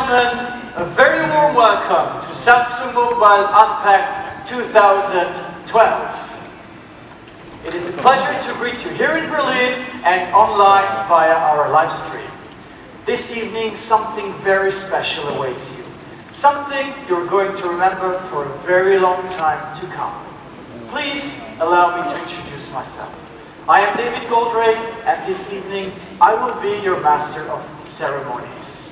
gentlemen, a very warm welcome to Samsung Mobile Unpacked 2012. It is a pleasure to greet you here in Berlin and online via our live stream. This evening, something very special awaits you. Something you're going to remember for a very long time to come. Please allow me to introduce myself. I am David Goldrake, and this evening I will be your master of ceremonies.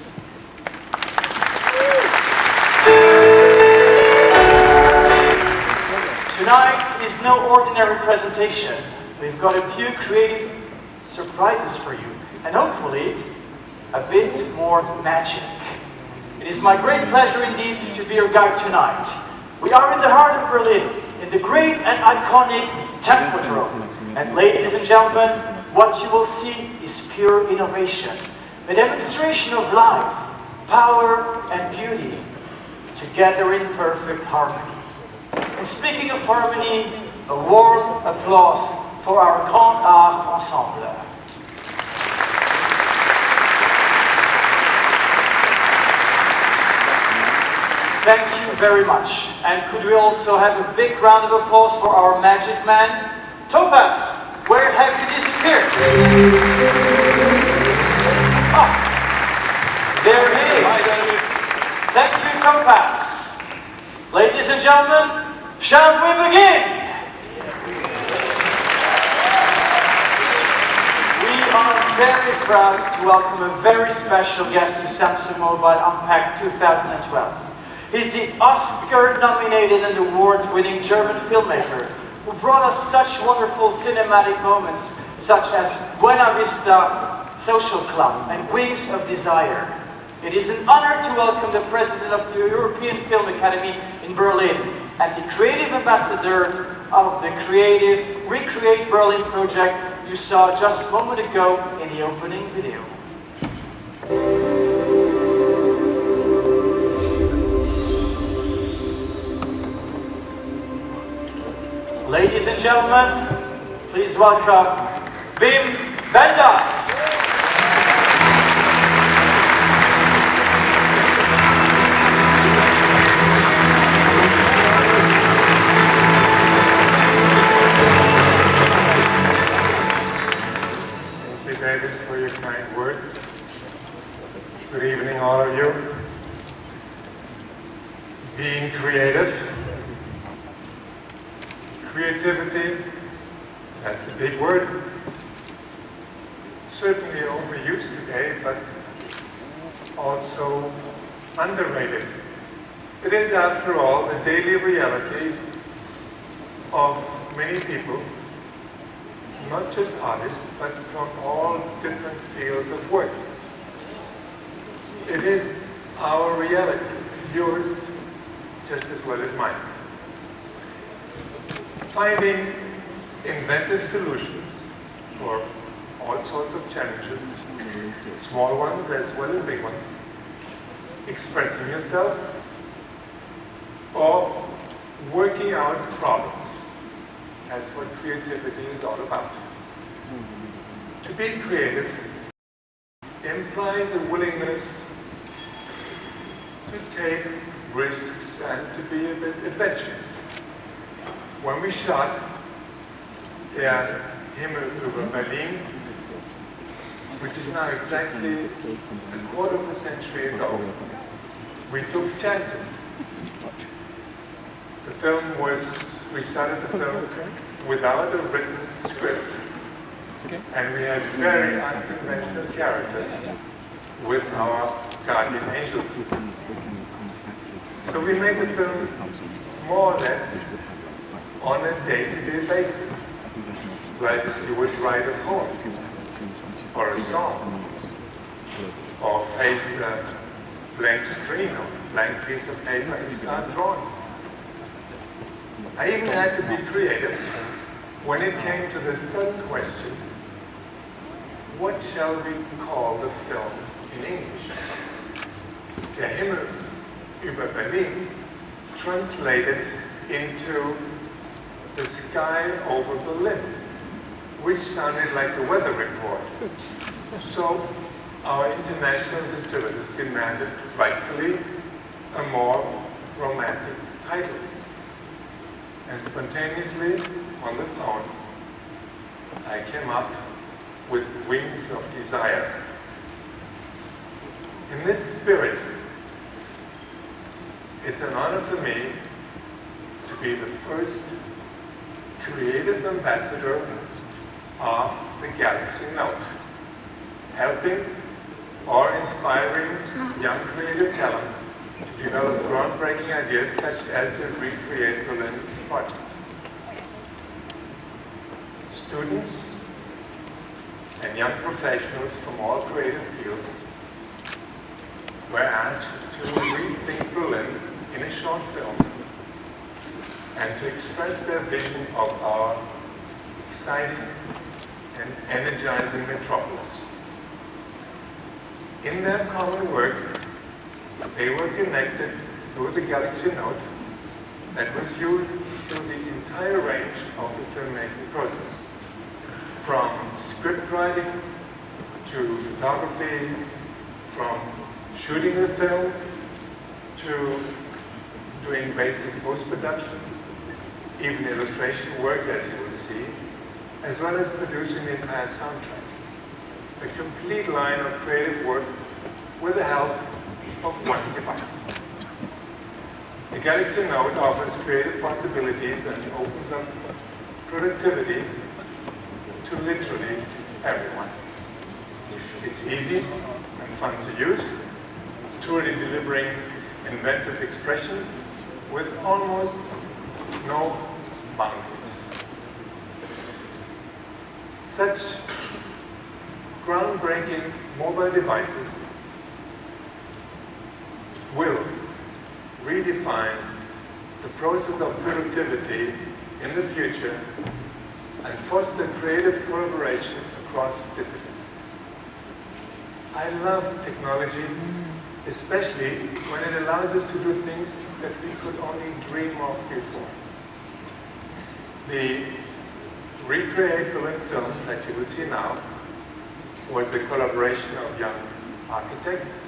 Tonight is no ordinary presentation. We've got a few creative surprises for you, and hopefully a bit more magic. It is my great pleasure indeed to be your guide tonight. We are in the heart of Berlin, in the great and iconic Tempodrome. And ladies and gentlemen, what you will see is pure innovation, a demonstration of life, power and beauty, together in perfect harmony. And speaking of harmony, a warm applause for our Grand Art Ensemble. Thank you very much. And could we also have a big round of applause for our magic man, Topaz? Where have you disappeared? Oh, there he is. Thank you, Topaz. Ladies and gentlemen, shall we begin? We are very proud to welcome a very special guest to Samsung Mobile Unpacked 2012. He's the Oscar-nominated and award-winning German filmmaker who brought us such wonderful cinematic moments such as Buena Vista Social Club and Wings of Desire. It is an honor to welcome the President of the European Film Academy in Berlin and the creative ambassador of the creative Recreate Berlin project you saw just a moment ago in the opening video. Ladies and gentlemen, please welcome Wim Wenders. Thank you, David, for your kind words. Good evening, all of you. Being creative. Creativity, that's a big word. Certainly overused today, but also underrated. It is, after all, the daily reality of many people, not just artists, but from all different fields of work. It is our reality, yours just as well as mine. Finding inventive solutions for all sorts of challenges, small ones as well as big ones, expressing yourself, or working out problems. That's what creativity is all about. To be creative implies a willingness to take risks and to be a bit adventurous. When we shot Der Himmel über Berlin, which is now exactly a quarter of a century ago, we took chances. We started the film without a written script, and we had very unconventional characters with our guardian angels. So we made the film more or less on a day-to-day basis, like you would write a poem, or a song, or face a blank screen or a blank piece of paper and start drawing. I even had to be creative when it came to the sudden question, what shall we call the film in English? Der Himmel über Berlin translated into the sky over Berlin, which sounded like the weather report. So our international distributors demanded, rightfully, a more romantic title. And spontaneously, on the phone, I came up with Wings of Desire. In this spirit, it's an honor for me to be the first creative ambassador of the Galaxy Note, helping or inspiring young creative talent to develop groundbreaking ideas such as the Recreate Berlin project. Students and young professionals from all creative fields were asked to rethink Berlin in a short film and to express their vision of our exciting and energizing metropolis. In their common work, they were connected through the Galaxy Note that was used through the entire range of the filmmaking process, from script writing to photography, from shooting the film to doing basic post-production, even illustration work, as you will see, as well as producing the entire soundtrack. A complete line of creative work with the help of one device. The Galaxy Note offers creative possibilities and opens up productivity to literally everyone. It's easy and fun to use, truly delivering inventive expression with almost no boundaries. Such groundbreaking mobile devices will redefine the process of productivity in the future and foster creative collaboration across disciplines. I love technology, especially when it allows us to do things that we could only dream of before. The Recreate Berlin film that you will see now was a collaboration of young architects,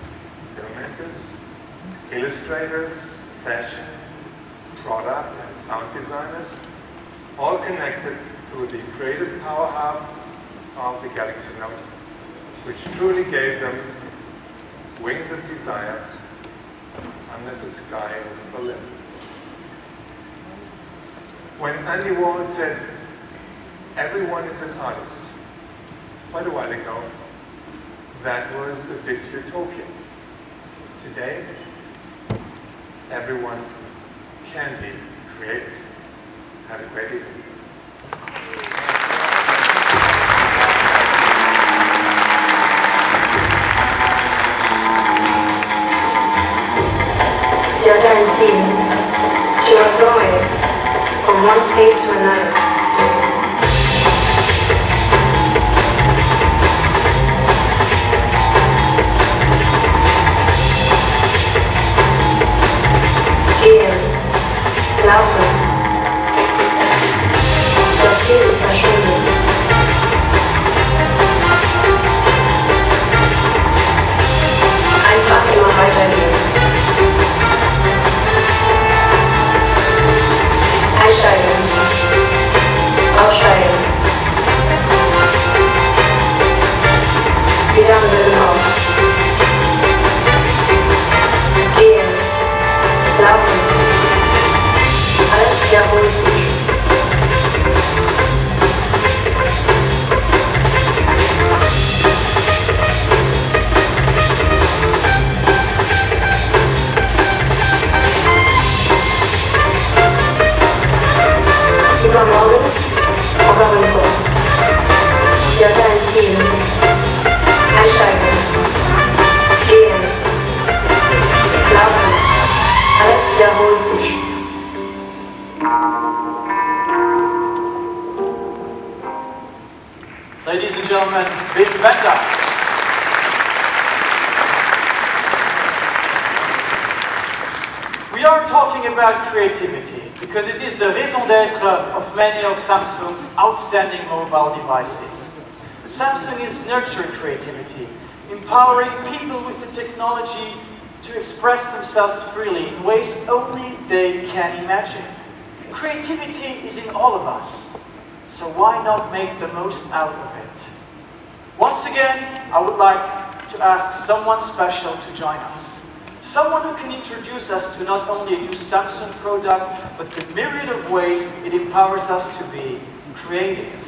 filmmakers, illustrators, fashion, product and sound designers, all connected through the creative power hub of the Galaxy Note, which truly gave them wings of desire under the sky of Berlin. When Andy Warhol said, "Everyone is an artist," quite a while ago, that was a big utopia. Today, everyone can be creative. Have a great evening. Certain scene, she was going from one place to another. Gehen, laufen, das Ziel ist verschwunden. Einfach immer weitergehen. Einsteigen, aufsteigen, wieder am selben Ort. Gehen, laufen, alles wiederholt sich. Übermorgen, encore une fois. Certain Ziel. Einsteigen. Gehen. Laufen. Alles wiederholt sich. Ladies and gentlemen, Wim Wenders. We are talking about creativity because it is the raison d'être of many of Samsung's outstanding mobile devices. Samsung is nurturing creativity. empowering people with the technology to express themselves freely in ways only they can imagine. Creativity is in all of us, so why not make the most out of it? Once again, I would like to ask someone special to join us. Someone who can introduce us to not only a new Samsung product, but the myriad of ways it empowers us to be creative.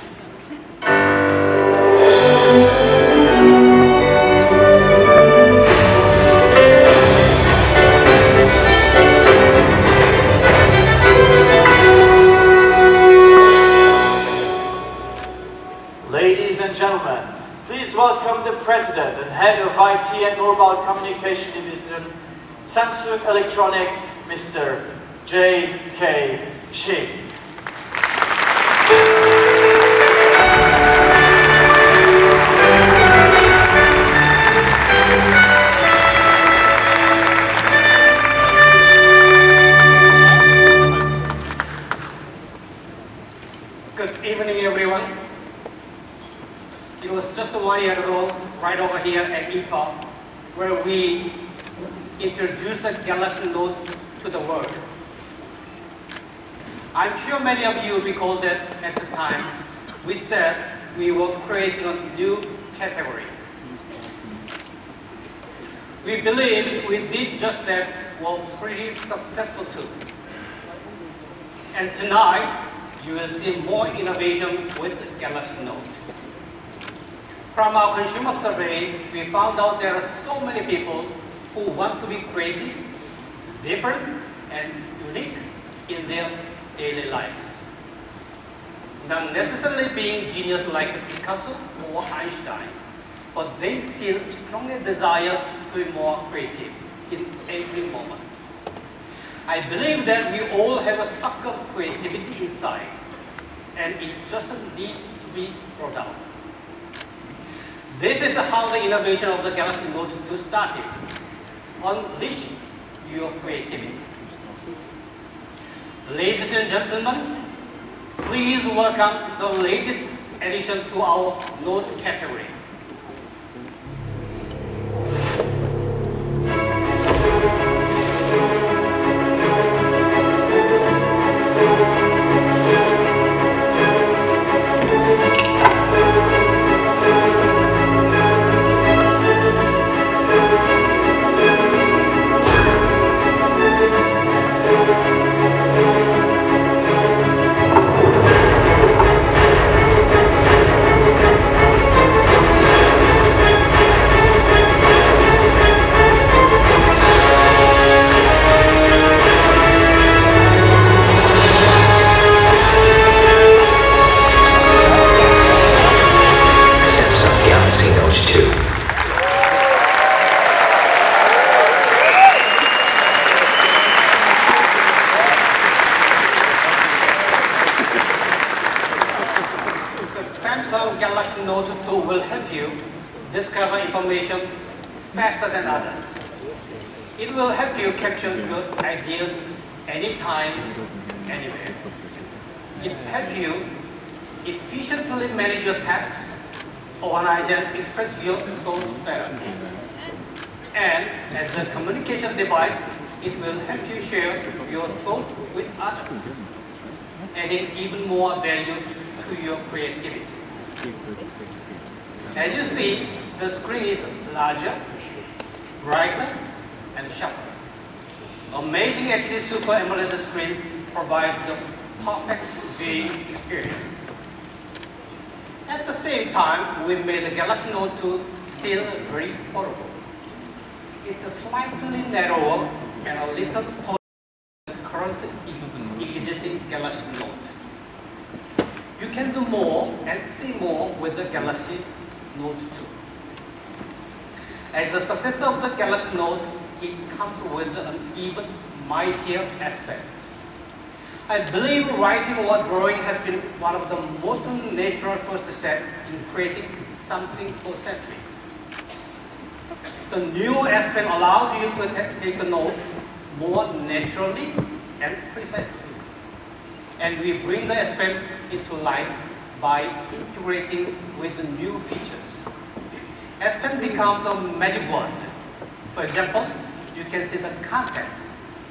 Ladies and gentlemen, please welcome the President and Head of IT and Mobile Communication Division, Samsung Electronics, Mr. J.K. Shin. Good evening, everyone. It was just 1 year ago, right over here at IFA, where we introduced the Galaxy Note to the world. I'm sure many of you recall that at the time, we said we were creating a new category. We believe we did just that, were pretty successful too. And tonight, you will see more innovation with the Galaxy Note. From our consumer survey, we found out there are so many people who want to be creative, different, and unique in their daily lives. Not necessarily being genius like Picasso or Einstein, but they still strongly desire to be more creative in every moment. I believe that we all have a spark of creativity inside, and it just needs to be brought out. This is how the innovation of the Galaxy Note 2 started. Unleash your creativity. Ladies and gentlemen, please welcome the latest addition to our Note category. Samsung Galaxy Note 2 will help you discover information faster than others. It will help you capture your ideas anytime, anywhere. It helps you efficiently manage your tasks, organize and express your thoughts better. And as a communication device, it will help you share your thoughts with others, adding even more value to your creativity. As you see, the screen is larger, brighter, and sharper. Amazing HD Super AMOLED screen provides the perfect viewing experience. At the same time, we made the Galaxy Note 2 still very portable. It's a slightly narrower and a little taller than the current existing Galaxy Note. You can do more and see more with the Galaxy Note 2. As the successor of the Galaxy Note, it comes with an even mightier aspect. I believe writing or drawing has been one of the most natural first steps in creating something for centuries. The new S Pen allows you to take a note more naturally and precisely. And we bring the S Pen into life by integrating with the new features. S Pen becomes a magic word. For example, you can see the content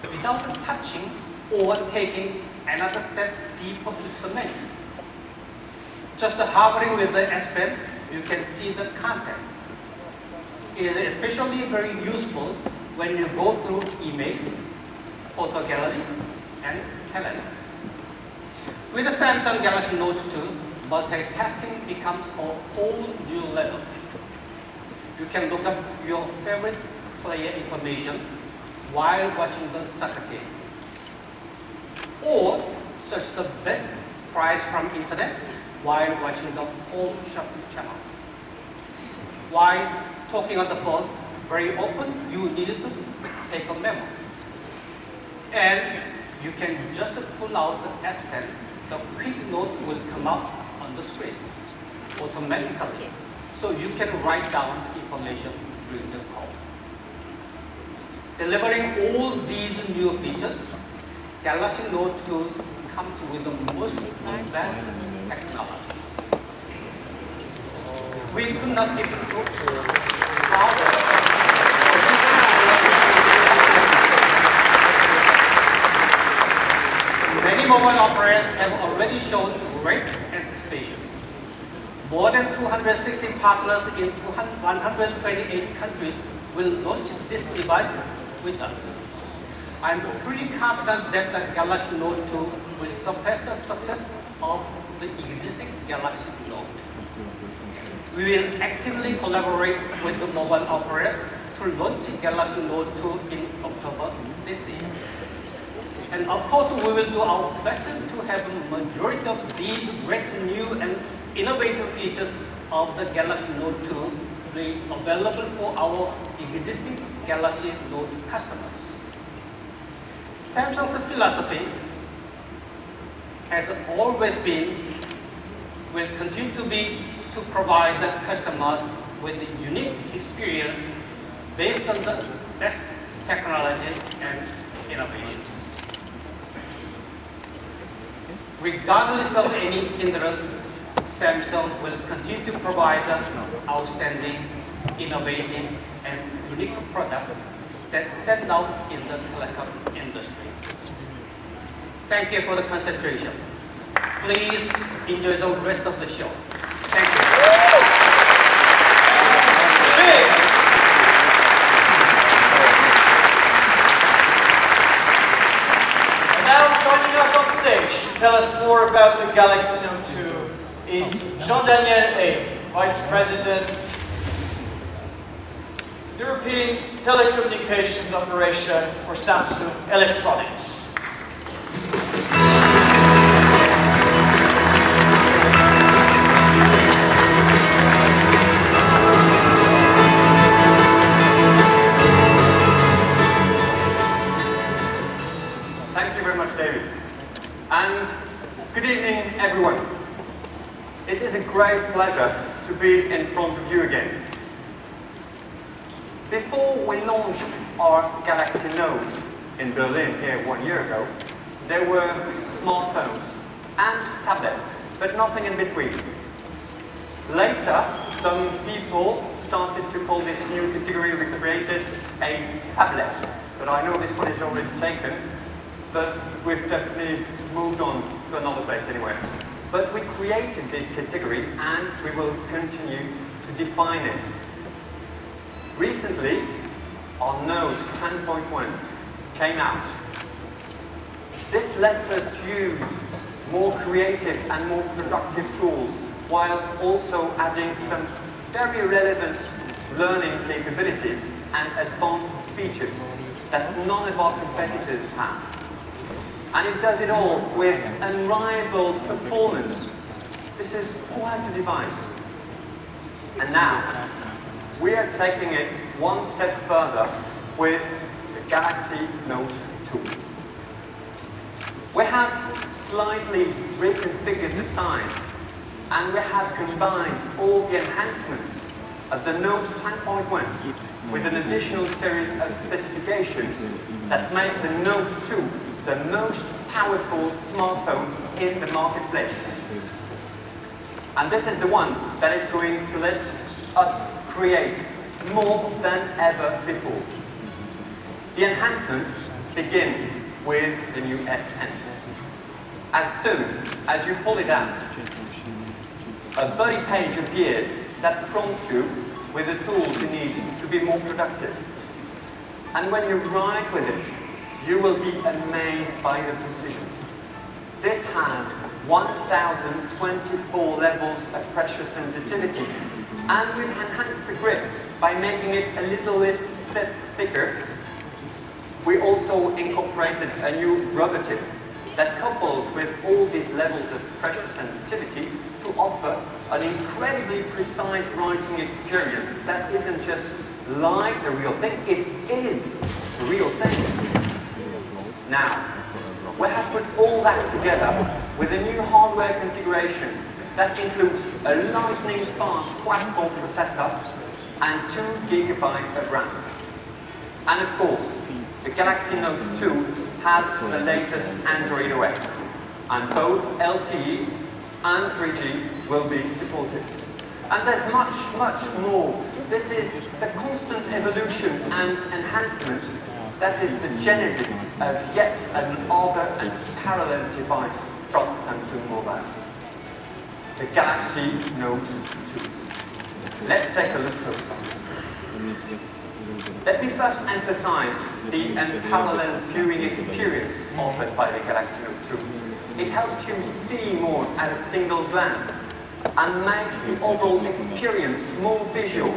without touching or taking another step deeper into the menu. Just hovering with the S Pen, you can see the content. It is especially very useful when you go through emails, photo galleries, and calendars. With the Samsung Galaxy Note 2, multitasking becomes a whole new level. You can look up your favorite player information while watching the soccer game, or search the best price from internet while watching the home shopping channel. While talking on the phone, very often you needed to take a memo. And you can just pull out the S Pen, the quick note will come up on the screen automatically, so you can write down information during the call. Delivering all these new features, Galaxy Note 2 comes with the most advanced technologies. We could not be prouder. Many mobile operators have already shown great anticipation. More than 260 partners in 128 countries will launch these devices with us. I'm pretty confident that the Galaxy Note 2 will surpass the success of the existing Galaxy Note. We will actively collaborate with the mobile operators to launch Galaxy Note 2 in October this year. And of course, we will do our best to have a majority of these great new and innovative features of the Galaxy Note 2 be available for our existing Galaxy Note customers. Samsung's philosophy has always been, will continue to be, to provide the customers with a unique experience based on the best technology and innovations. Regardless of any hindrance, Samsung will continue to provide outstanding, innovative, and unique products that stand out in the telecom industry. Thank you for the concentration. Please enjoy the rest of the show. Thank you. And now joining us on stage to tell us more about the Galaxy Note 2 is Jean-Daniel A., Vice President, European Telecommunications Operations for Samsung Electronics. Thank you very much, David. And good evening, everyone. It is a great pleasure to be in front of you again. Before we launched our Galaxy Note in Berlin here 1 year ago, there were smartphones and tablets, but nothing in between. Later, some people started to call this new category we created a phablet, but I know this one is already taken, but we've definitely moved on to another place anyway. But we created this category and we will continue to define it. Recently, our Note 10.1 came out. This lets us use more creative and more productive tools while also adding some very relevant learning capabilities and advanced features that none of our competitors have. And it does it all with unrivaled performance. This is quite a device. And now, we are taking it one step further with the Galaxy Note 2. We have slightly reconfigured the size, and we have combined all the enhancements of the Note 10.1 with an additional series of specifications that make the Note 2 the most powerful smartphone in the marketplace. And this is the one that is going to let us create more than ever before. The enhancements begin with the new S Pen. As soon as you pull it out, a body page appears that prompts you with the tools you need to be more productive. And when you write with it, you will be amazed by the precision. This has 1024 levels of pressure sensitivity, and we've enhanced the grip by making it a little bit thicker. We also incorporated a new rubber tip that couples with all these levels of pressure sensitivity to offer an incredibly precise writing experience that isn't just like the real thing, it is the real thing. Now, we have put all that together with a new hardware configuration that includes a lightning-fast quad-core processor and 2 GB of RAM. And of course, the Galaxy Note 2 has the latest Android OS, and both LTE and 3G will be supported. And there's much, much more. This is the constant evolution and enhancement that is the genesis of yet another and parallel device from Samsung Mobile, the Galaxy Note 2. Let's take a look closer. Let me first emphasize the unparalleled viewing experience offered by the Galaxy Note 2. It helps you see more at a single glance and makes the overall experience more visual.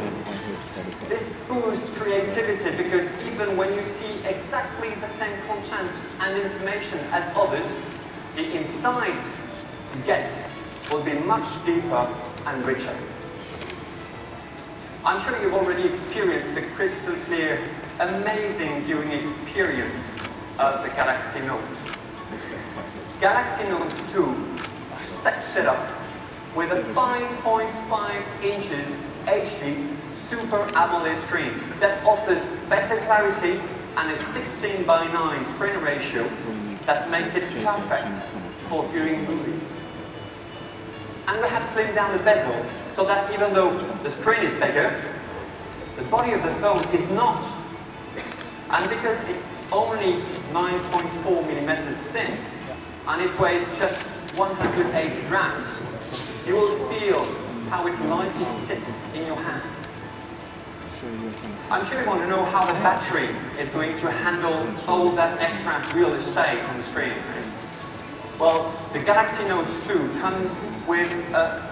This boosts creativity because even when you see exactly the same content and information as others, the insight you get will be much deeper and richer. I'm sure you've already experienced the crystal clear, amazing viewing experience of the Galaxy Note. Galaxy Note 2 steps it up with a 5.5 inches HD Super AMOLED screen that offers better clarity and a 16:9 screen ratio that makes it perfect for viewing movies. And we have slimmed down the bezel so that even though the screen is bigger, the body of the phone is not. And because it's only 9.4 millimeters thin and it weighs just 180 grams, you will feel how it lightly sits in your hands. I'm sure you want to know how the battery is going to handle all that extra real estate on the screen. Well, the Galaxy Note 2 comes with a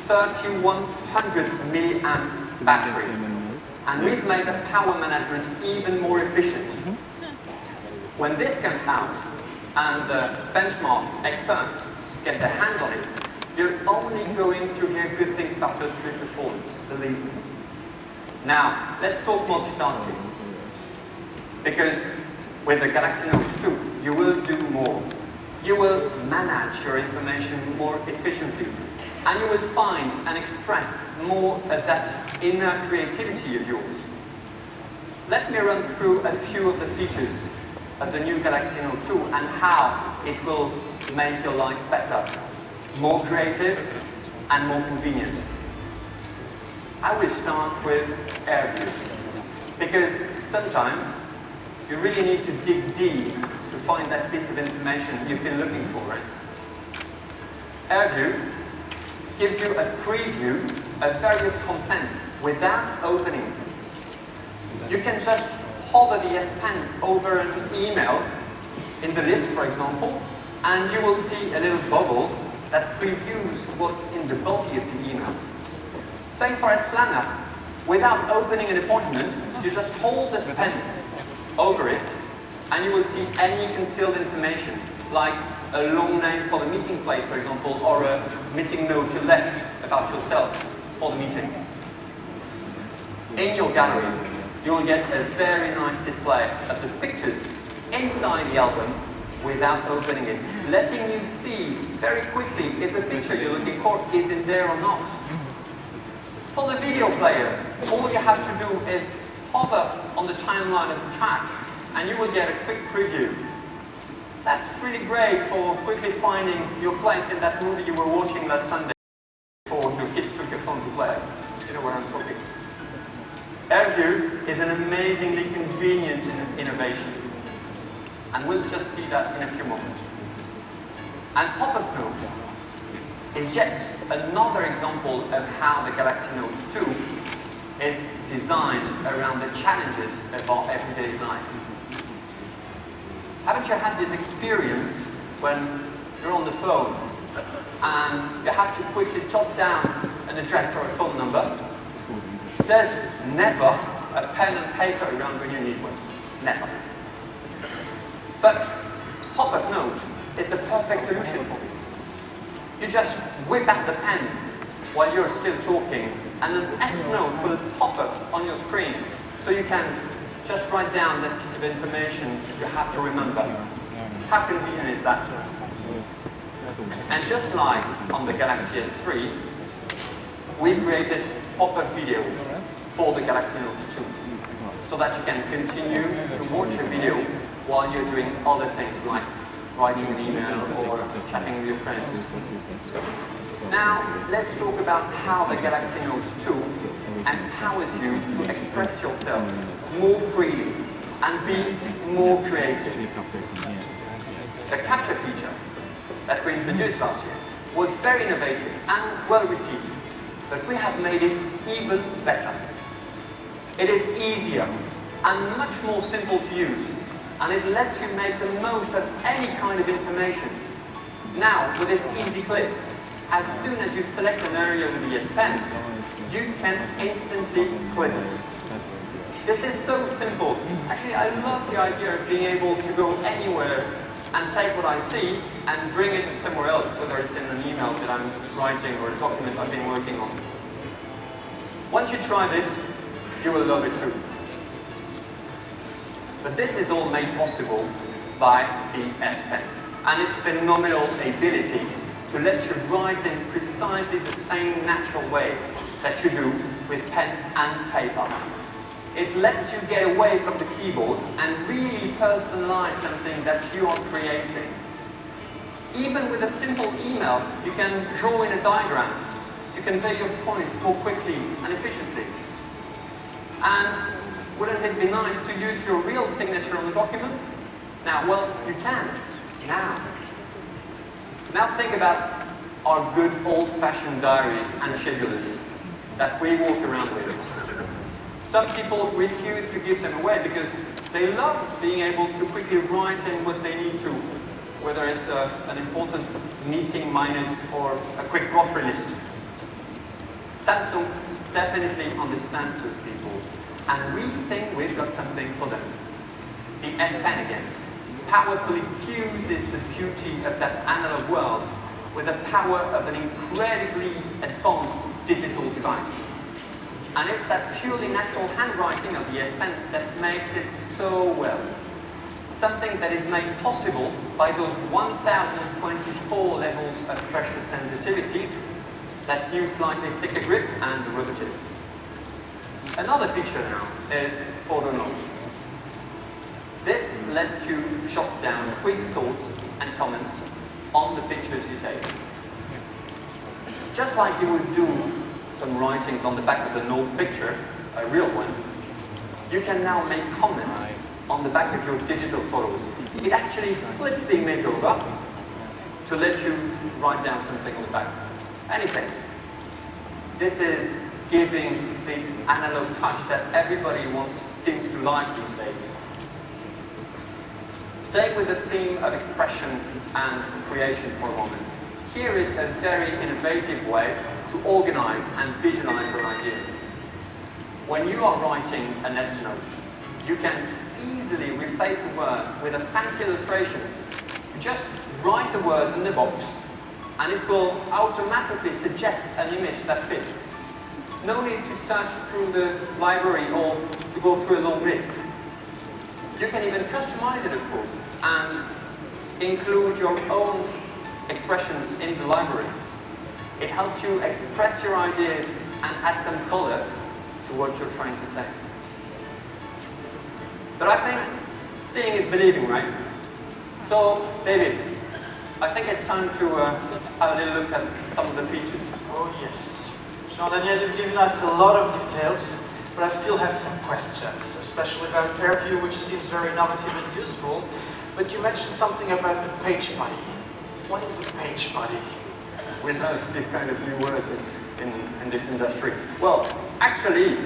3100 milliamp battery, and we've made the power management even more efficient. When this comes out and the benchmark experts get their hands on it, you're only going to hear good things about battery performance, believe me. Now, let's talk multitasking. Because with the Galaxy Note 2, you will do more. You will manage your information more efficiently, and you will find and express more of that inner creativity of yours. Let me run through a few of the features of the new Galaxy Note 2 and how it will make your life better, more creative and more convenient. I will start with AirView, because sometimes you really need to dig deep to find that piece of information you've been looking for, right? AirView gives you a preview of various contents without opening. You can just hover the S Pen over an email in the list, for example, and you will see a little bubble that previews what's in the body of the email. Same for S Planner. Without opening an appointment, you just hold this pen over it, and you will see any concealed information, like a long name for the meeting place, for example, or a meeting note you left about yourself for the meeting. In your gallery, you will get a very nice display of the pictures inside the album without opening it, letting you see very quickly if the picture you're looking for is in there or not. For the video player, all you have to do is hover on the timeline of the track and you will get a quick preview. That's really great for quickly finding your place in that movie you were watching last Sunday before your kids took your phone to play. You know what I'm talking. you is an amazingly convenient innovation. And we'll just see that in a few moments. And pop-up note is yet another example of how the Galaxy Note 2 is designed around the challenges of our everyday life. Haven't you had this experience when you're on the phone and you have to quickly jot down an address or a phone number? There's never a pen and paper around when you need one. Never. But pop-up note is the perfect solution for this. You just whip out the pen while you're still talking, and an S note will pop up on your screen, so you can just write down that piece of information you have to remember. How convenient is that? And just like on the Galaxy S3, we created pop-up video for the Galaxy Note 2, so that you can continue to watch a video while you're doing other things like writing an email or chatting with your friends. Now, let's talk about how the Galaxy Note 2 empowers you to express yourself more freely and be more creative. The capture feature that we introduced last year was very innovative and well received, but we have made it even better. It is easier and much more simple to use, and it lets you make the most of any kind of information. Now, with this easy click, as soon as you select an area with the S Pen, you can instantly clip it. This is so simple. Actually, I love the idea of being able to go anywhere and take what I see and bring it to somewhere else, whether it's in an email that I'm writing or a document I've been working on. Once you try this, you will love it too. But this is all made possible by the S Pen and its phenomenal ability to let you write in precisely the same natural way that you do with pen and paper. It lets you get away from the keyboard and really personalize something that you are creating. Even with a simple email, you can draw in a diagram to convey your point more quickly and efficiently. And wouldn't it be nice to use your real signature on the document? Now, well, you can. Now think about our good old-fashioned diaries and schedulers that we walk around with. Some people refuse to give them away because they love being able to quickly write in what they need to, whether it's an important meeting minutes or a quick grocery list. Samsung definitely understands those people, and we think we've got something for them. The S Pen again powerfully fuses the beauty of that analog world with the power of an incredibly advanced digital device. And it's that purely natural handwriting of the S Pen that makes it so well. Something that is made possible by those 1024 levels of pressure sensitivity, that new slightly thicker grip and the rubber tip. Another feature now is photo note. This lets you jot down quick thoughts and comments on the pictures you take. Just like you would do some writing on the back of a note picture, a real one, you can now make comments on the back of your digital photos. It actually flips the image over to let you write down something on the back. Anything. This is giving the analog touch that everybody seems to like these days. Stay with the theme of expression and creation for a moment. Here is a very innovative way to organize and visualize your ideas. When you are writing an S note, you can easily replace a word with a fancy illustration. You just write the word in the box, and it will automatically suggest an image that fits. No need to search through the library or to go through a long list. You can even customize it, of course, and include your own expressions in the library. It helps you express your ideas and add some color to what you're trying to say. But I think seeing is believing, right? So, David, I think it's time to have a little look at some of the features. Oh yes. Jean-Daniel, you've given us a lot of details. but I still have some questions, especially about AirView, which seems very innovative and useful. But you mentioned something about the page buddy. What is a page buddy? We love this kind of new words in this industry. Well, actually,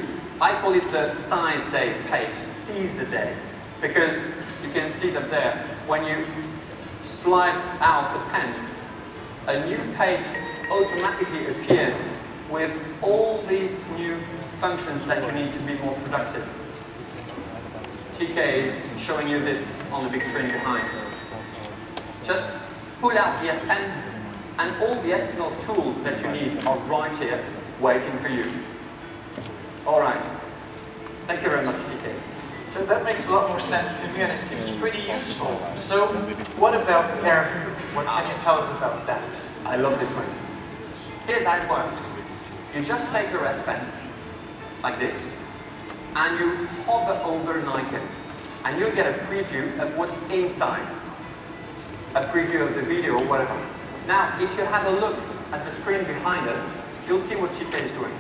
I call it the size day page, seize the day, because you can see that there, when you slide out the pen, a new page automatically appears with all these new functions that you need to be more productive. TK is showing you this on the big screen behind. Just pull out the S Pen, and all the S Note tools that you need are right here, waiting for you. All right. Thank you very much, TK. So that makes a lot more sense to me, and it seems pretty useful. So what about AirView? What can you tell us about that? I love this one. Here's how it works. You just take your S Pen, like this, and you hover over an icon, and you'll get a preview of what's inside. A preview of the video or whatever. Now, if you have a look at the screen behind us, you'll see what TK is doing.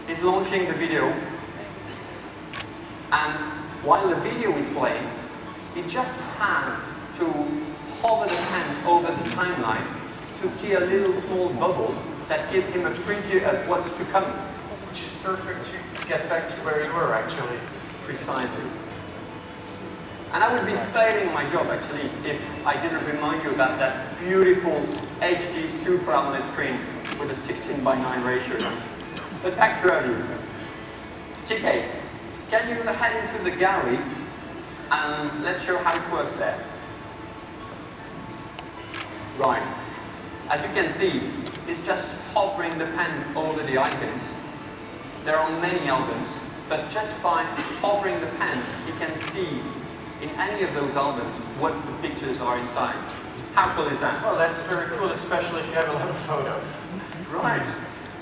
He's launching the video, and while the video is playing, he just has to hover the pen over the timeline to see a little small bubble that gives him a preview of what's to come. Which is perfect to get back to where you were, actually. Precisely. And I would be failing my job, actually, if I didn't remind you about that beautiful HD Super AMOLED screen with a 16:9 ratio. But back to AirView. TK, can you head into the gallery and let's show how it works there? Right. As you can see, it's just hovering the pen over the icons. There are many albums, but just by hovering the pen, you can see in any of those albums what the pictures are inside. How cool is that? Well, that's very cool, especially if you have a lot of photos. Right.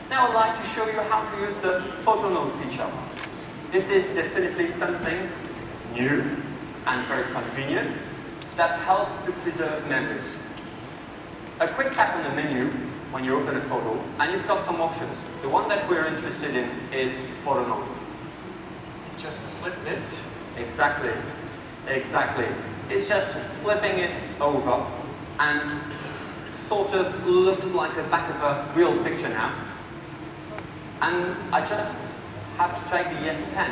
Now I'd like to show you how to use the photo note feature. This is definitely something new and very convenient that helps to preserve memories. A quick tap on the menu when you open a photo, and you've got some options. The one that we're interested in is photo note. You just flipped it. Exactly. Exactly. It's just flipping it over and sort of looks like the back of a real picture now. And I just have to take the S Pen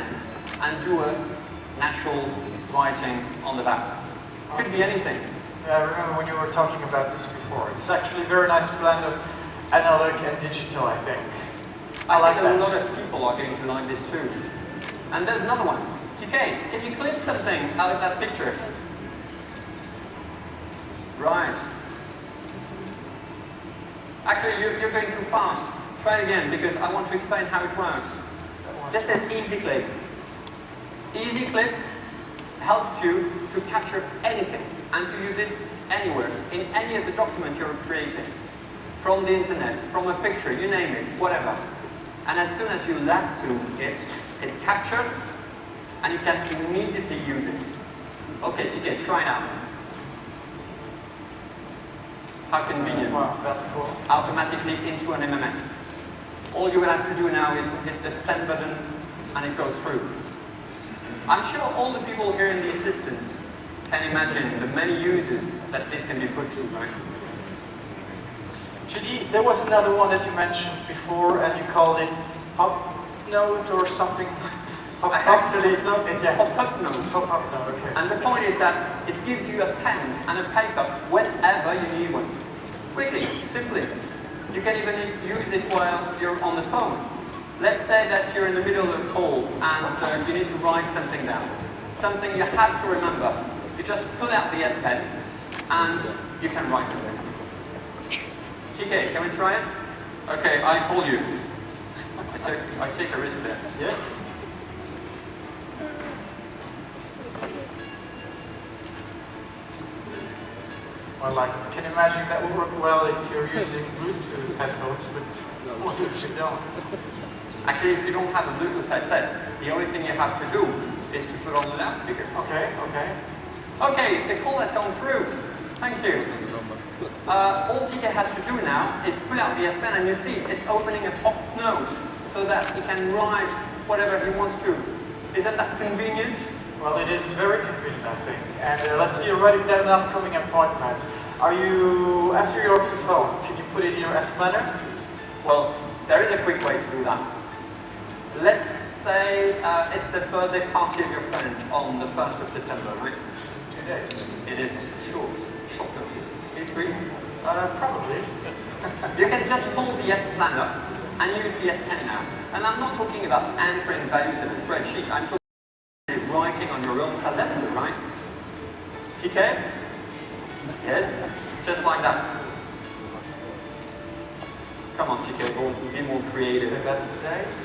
and do a natural writing on the back. Could be anything. Yeah, I remember when you were talking about this before. It's actually a very nice blend of analog and digital, I think. I like think that. a lot of people are going to like this too. And there's another one. TK, can you clip something out of that picture? Right. Actually, you're going too fast. Try it again, because I want to explain how it works. This is Easy Clip. Easy Clip helps you to capture anything and to use it anywhere, in any of the documents you're creating. From the internet, from a picture, you name it, whatever. And as soon as you lasso it, it's captured, and you can immediately use it. Okay, TK, try now. How convenient. Wow, that's cool. Automatically into an MMS. All you will have to do now is hit the send button and it goes through. I'm sure all the people here in the assistance can imagine the many uses that this can be put to, right? GD, there was another one that you mentioned before, and you called it Pop Note or something. Actually, no, it's a pop-up note. Pop-up note, okay. And the point is that it gives you a pen and a paper whenever you need one. Quickly, simply. You can even use it while you're on the phone. Let's say that you're in the middle of a call and you need to write something down. Something you have to remember. You just pull out the S Pen and you can write something. TK, can we try it? Okay, I call you. I take a risk there. Yes? Well, I can imagine that would work well if you're using Bluetooth headphones, but what if you don't? Actually, if you don't have a Bluetooth headset, the only thing you have to do is to put on the loudspeaker. Okay, okay. Okay, the call has gone through. Thank you. All TK has to do now is pull out the S Pen, and you see it's opening a pop note so that he can write whatever he wants to. Isn't that convenient? Well, it is very convenient, I think. And let's see, you're writing down an upcoming appointment. Are you, after you're off the phone, can you put it in your S planner? Well, there is a quick way to do that. Let's say it's the birthday party of your friend on the 1st of September, right? Which is in 2 days. It is short notice. Are you free? Probably. You can just hold the S planner and use the S pen now. And I'm not talking about entering values in a spreadsheet. I'm talking about writing on your own calendar, right? TK? Yes, just like that. Come on, TK, be more creative. And that's the date.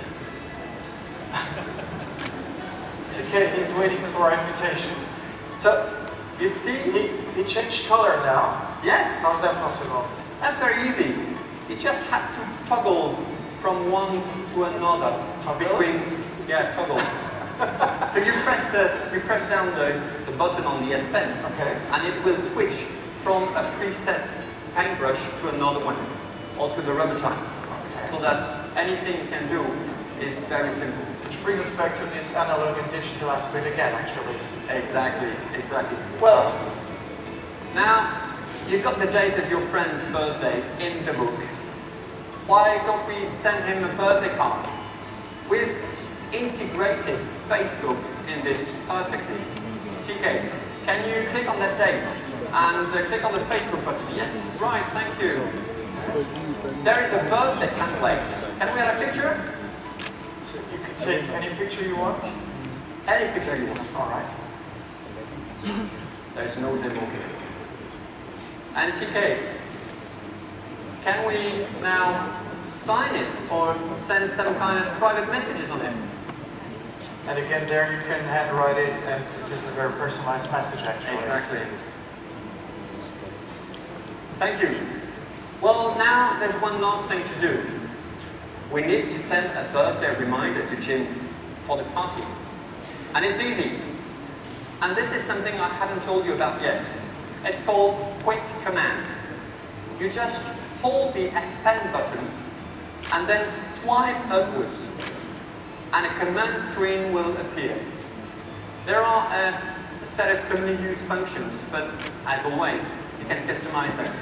TK, he's waiting for our invitation. So, You see? he changed color now. Yes, How is that possible? that's very easy. You just had to toggle from one to another. Toggle? Toggle. So you press down the button on the S Pen, Okay. and it will switch from a preset paintbrush to another one, or to the rubber time. Okay. So that anything you can do is very simple. Which brings us back to this analog and digital aspect again, actually. Exactly. Well, now you've got the date of your friend's birthday in the book. Why don't we send him a birthday card? We've integrated Facebook in this perfectly. TK, can you click on that date and click on the Facebook button? Yes, right, thank you. There is a birthday template. Can we add a picture? So you could take any picture you want. Any picture you want. All right. There's no demo here. And TK, can we now sign it or send some kind of private messages on it? And again, there you can handwrite it, and just a very personalized message, actually. Exactly. Thank you. Well, now there's one last thing to do. We need to send a birthday reminder to Jim for the party. And it's easy. And this is something I haven't told you about yet. It's called Quick Command. You just hold the S Pen button and then swipe upwards, and a command screen will appear. There are a set of commonly used functions, but as always, you can customize them.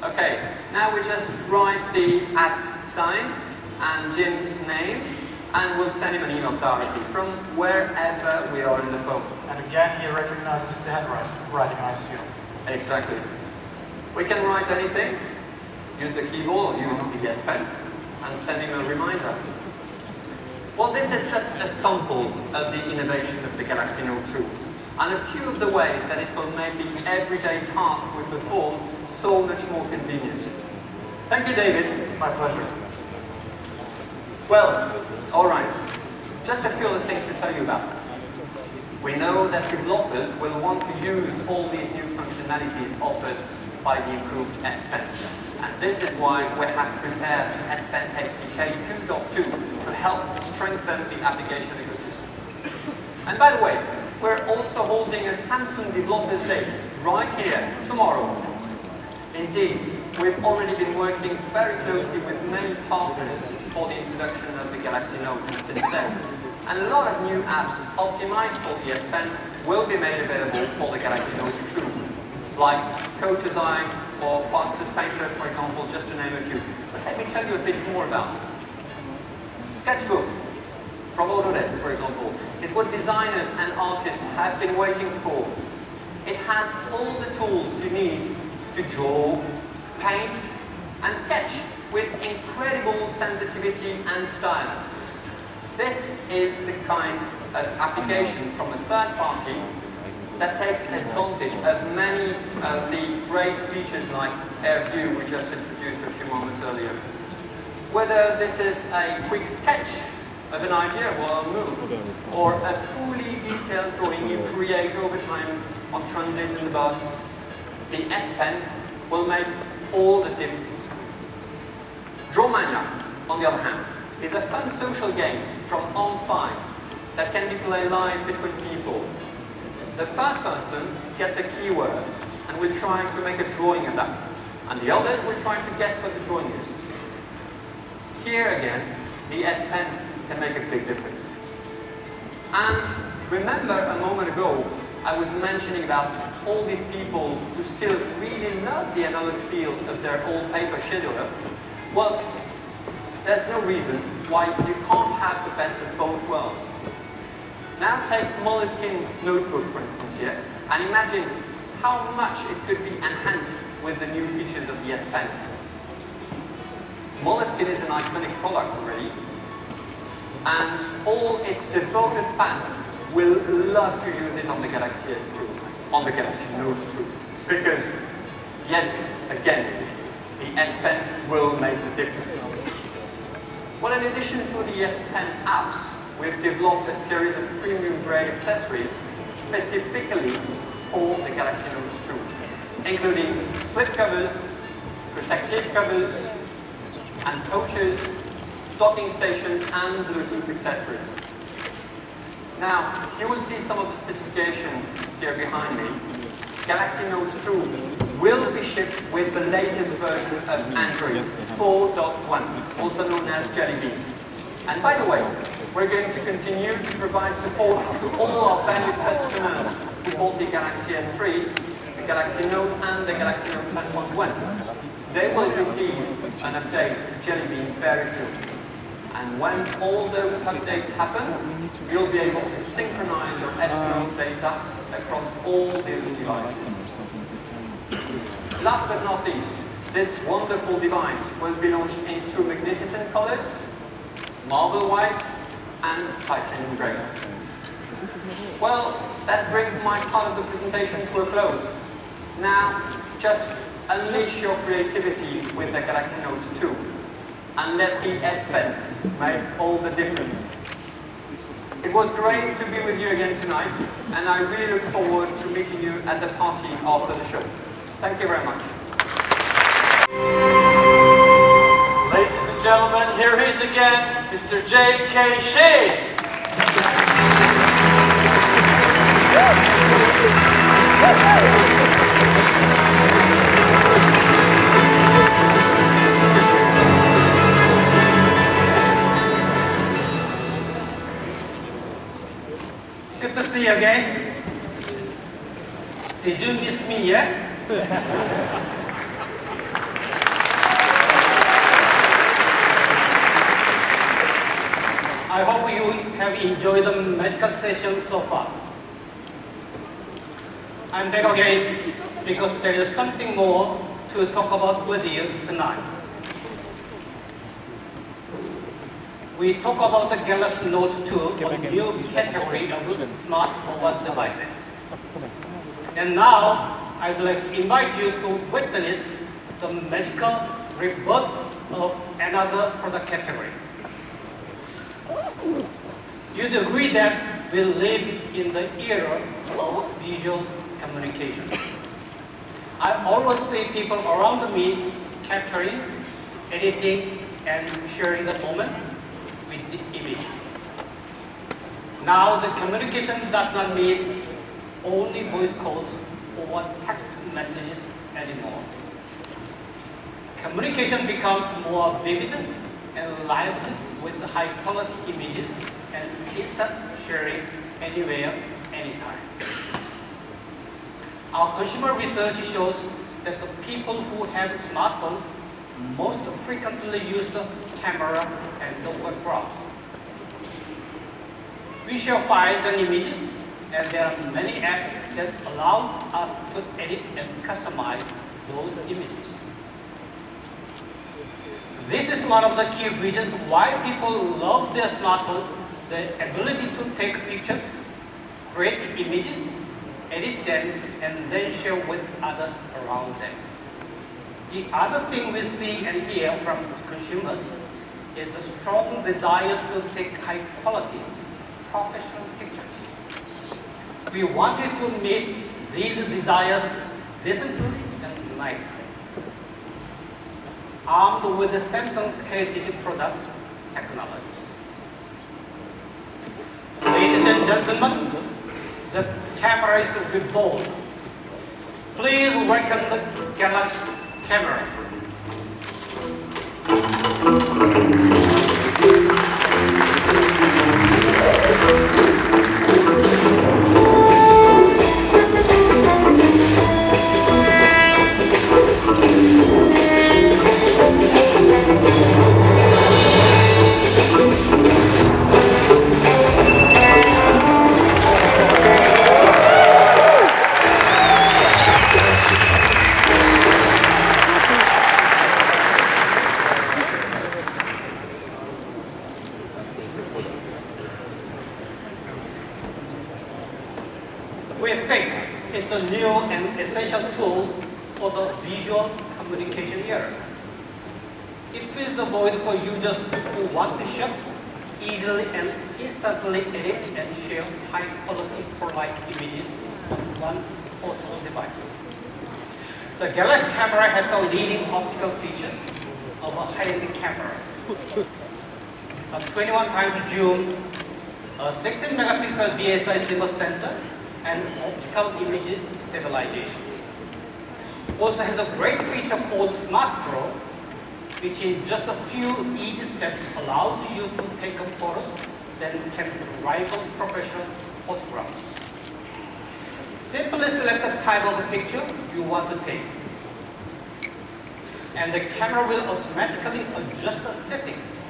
Okay, now we just write the @ sign and Jim's name, and we'll send him an email directly from wherever we are in the phone. And again, he recognizes the handwriting, I assume. Exactly. We can write anything, use the keyboard or use the S Pen, and send him a reminder. Well, this is just a sample of the innovation of the Galaxy Note 2, and a few of the ways that it will make the everyday task we perform so much more convenient. Thank you, David. My pleasure. Well, all right. Just a few other things to tell you about. We know that developers will want to use all these new functionalities offered by the improved S Pen. And this is why we have prepared S Pen SDK 2.2 to help strengthen the application ecosystem. And by the way, we're also holding a Samsung Developers Day right here tomorrow. Indeed, we've already been working very closely with many partners for the introduction of the Galaxy Note since then. And a lot of new apps optimized for the S Pen will be made available for the Galaxy Note 2, like Coach's Eye or Fastest Painter, for example, just to name a few. But let me tell you a bit more about it. Sketchbook from Autodesk, for example, is what designers and artists have been waiting for. It has all the tools you need to draw, paint, and sketch with incredible sensitivity and style. This is the kind of application from a third party that takes advantage of many of the great features like Air View we just introduced a few moments earlier. Whether this is a quick sketch of an idea or a move, or a fully detailed drawing you create over time on transit in the bus, the S Pen will make all the difference. Drawmania, on the other hand, is a fun social game from On5 that can be played live between people. The first person gets a keyword and will try to make a drawing of that, and the others will try to guess what the drawing is. Here again, the S Pen can make a big difference. And remember a moment ago, I was mentioning about all these people who still really love the analog feel of their old paper scheduler. Well, there's no reason why you can't have the best of both worlds. Now take Moleskine notebook, for instance, here, and imagine how much it could be enhanced with the new features of the S Pen. Moleskine is an iconic product already, and all its devoted fans will love to use it on the Galaxy S2, on the Galaxy Note 2, because, yes, again, the S Pen will make the difference. Well, in addition to the S Pen apps, we've developed a series of premium-grade accessories specifically for the Galaxy Note 2, including flip covers, protective covers, and pouches, docking stations, and Bluetooth accessories. Now, you will see some of the specification here behind me. Galaxy Note 2 will be shipped with the latest version of Android 4.1, also known as Jelly Bean. And by the way, we're going to continue to provide support to all our valued customers who bought the Galaxy S3, the Galaxy Note, and the Galaxy Note 10.1. They will receive an update to Jelly Bean very soon. And when all those updates happen, you'll be able to synchronize your S-Note data across all those devices. Last but not least, this wonderful device will be launched in two magnificent colors, marble white and titanium grey. Well, that brings my part of the presentation to a close. Now, just unleash your creativity with the Galaxy Note 2 and let the S Pen make all the difference. It was great to be with you again tonight, and I really look forward to meeting you at the party after the show. Thank you very much. Ladies and gentlemen, here he is again, Mr. J.K. Shin. Good to see you again. Did you miss me yet? I hope you have enjoyed the magical session so far. I'm back again because there is something more to talk about with you tonight. We talk about the Galaxy Note 2, a new category of smart mobile devices. And now, I'd like to invite you to witness the magical rebirth of another product category. You'd agree that we live in the era of visual communication. I always see people around me capturing, editing, and sharing the moment with the images. Now the communication does not mean only voice calls or text messages anymore. Communication becomes more vivid and lively with high quality images and instant sharing anywhere, anytime. Our consumer research shows that the people who have smartphones most frequently use the camera and the web browser. We share files and images, and there are many apps that allow us to edit and customize those images. This is one of the key reasons why people love their smartphones, the ability to take pictures, create images, edit them, and then share with others around them. The other thing we see and hear from consumers is a strong desire to take high quality, professional pictures. We wanted to meet these desires decently and nicely. Armed with the Samsung's heritage product technologies. Ladies and gentlemen, the camera is reborn. Please welcome the Galaxy camera. new and essential tool for the visual communication era. It fills a void for users who want to shop, easily and instantly edit and share high-quality pro-like images on one portable device. The Galaxy camera has the leading optical features of a high-end camera. A 21 times zoom, a 16 megapixel BSI single sensor, and optical image stabilization. Also has a great feature called Smart Pro, which in just a few easy steps allows you to take photos that can rival professional photographers. Simply select the type of picture you want to take, and the camera will automatically adjust the settings,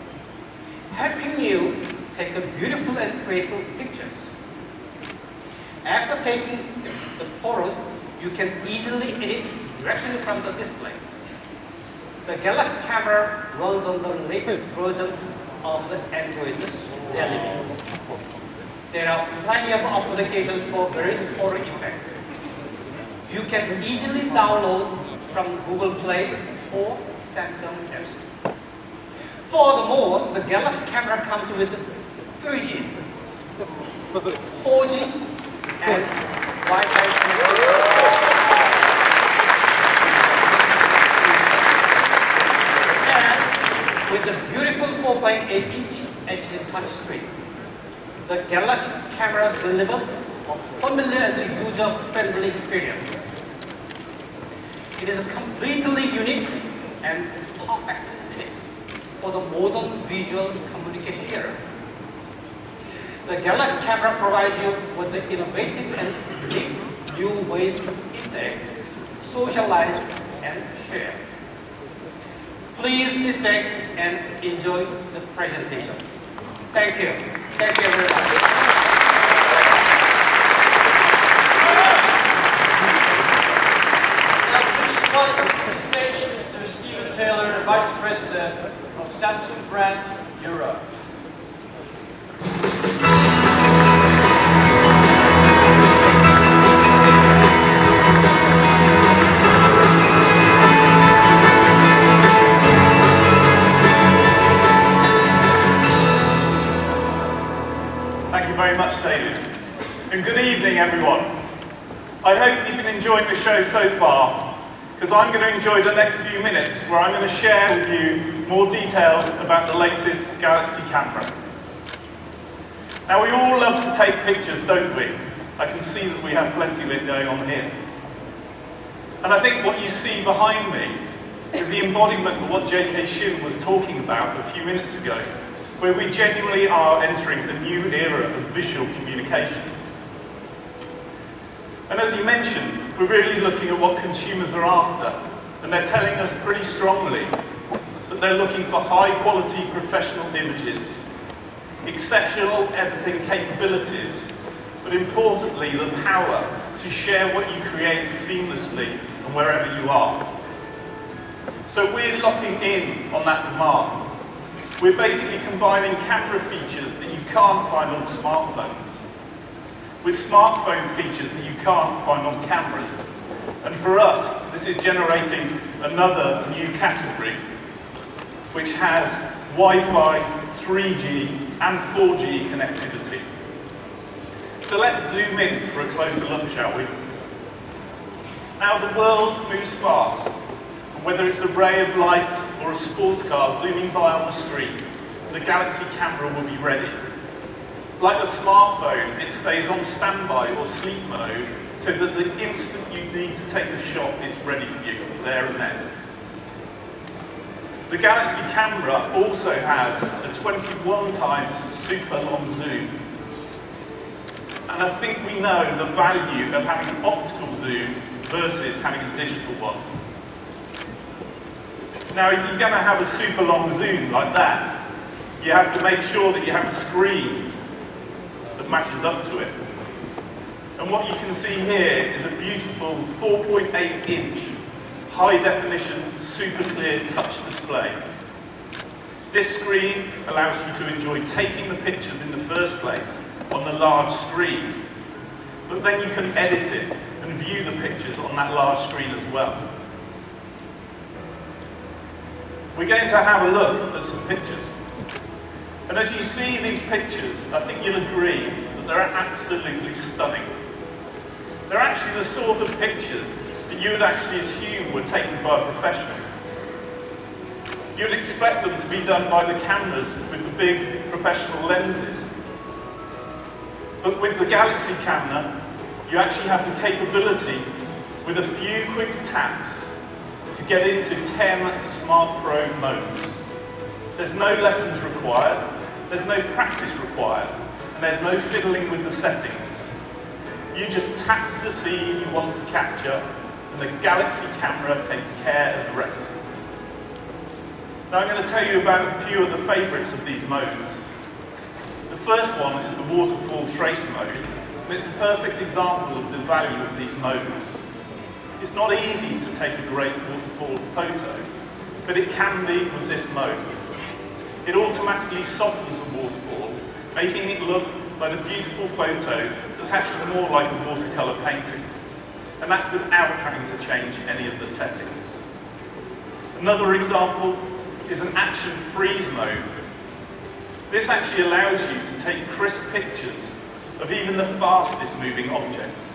helping you take beautiful and creative pictures. After taking the photos, you can easily edit directly from the display. The Galaxy camera runs on the latest version of the Android Jelly Bean. There are plenty of applications for various photo effects. You can easily download from Google Play or Samsung apps. Furthermore, the Galaxy camera comes with 3G, 4G, and Wi-Fi connectivity. And with the beautiful 4.8-inch HD touchscreen, the Galaxy camera delivers a familiar and user-friendly experience. It is a completely unique and perfect fit for the modern visual communication era. The Galaxy camera provides you with the innovative and unique new ways to interact, socialize, and share. Please sit back and enjoy the presentation. Thank you. Thank you very much. Welcome to the stage, Mr. Stephen Taylor, Vice President of Samsung Brand Europe. Thank you very much, David. And good evening, everyone. I hope you've been enjoying the show so far, because I'm going to enjoy the next few minutes where I'm going to share with you more details about the latest Galaxy camera. Now, we all love to take pictures, don't we? I can see that we have plenty of it going on here. And I think what you see behind me is the embodiment of what J.K. Shin was talking about a few minutes ago, where we genuinely are entering a new era of visual communication. And as you mentioned, we're really looking at what consumers are after, and they're telling us pretty strongly that they're looking for high-quality professional images, exceptional editing capabilities, but importantly, the power to share what you create seamlessly and wherever you are. So we're locking in on that demand. We're basically combining camera features that you can't find on smartphones with smartphone features that you can't find on cameras. And for us, this is generating another new category, which has Wi-Fi, 3G, and 4G connectivity. So let's zoom in for a closer look, shall we? Now, the world moves fast. Whether it's a ray of light or a sports car zooming by on the street, the Galaxy camera will be ready. Like a smartphone, it stays on standby or sleep mode so that the instant you need to take a shot, it's ready for you, there and then. The Galaxy camera also has a 21 times super long zoom. And I think we know the value of having an optical zoom versus having a digital one. Now, if you're going to have a super long zoom like that, you have to make sure that you have a screen that matches up to it. And what you can see here is a beautiful 4.8-inch high-definition, super clear touch display. This screen allows you to enjoy taking the pictures in the first place on the large screen, but then you can edit it and view the pictures on that large screen as well. We're going to have a look at some pictures. And as you see these pictures, I think you'll agree that they're absolutely stunning. They're actually the sort of pictures that you would actually assume were taken by a professional. You'd expect them to be done by the cameras with the big professional lenses. But with the Galaxy camera, you actually have the capability, with a few quick taps, to get into 10 Smart Pro modes. There's no lessons required, there's no practice required, and there's no fiddling with the settings. You just tap the scene you want to capture, and the Galaxy camera takes care of the rest. Now I'm going to tell you about a few of the favourites of these modes. The first one is the waterfall trace mode, and it's a perfect example of the value of these modes. It's not easy to take a great waterfall photo, but it can be with this mode. It automatically softens the waterfall, making it look like a beautiful photo that's actually more like a watercolour painting. And that's without having to change any of the settings. Another example is an action freeze mode. This actually allows you to take crisp pictures of even the fastest moving objects.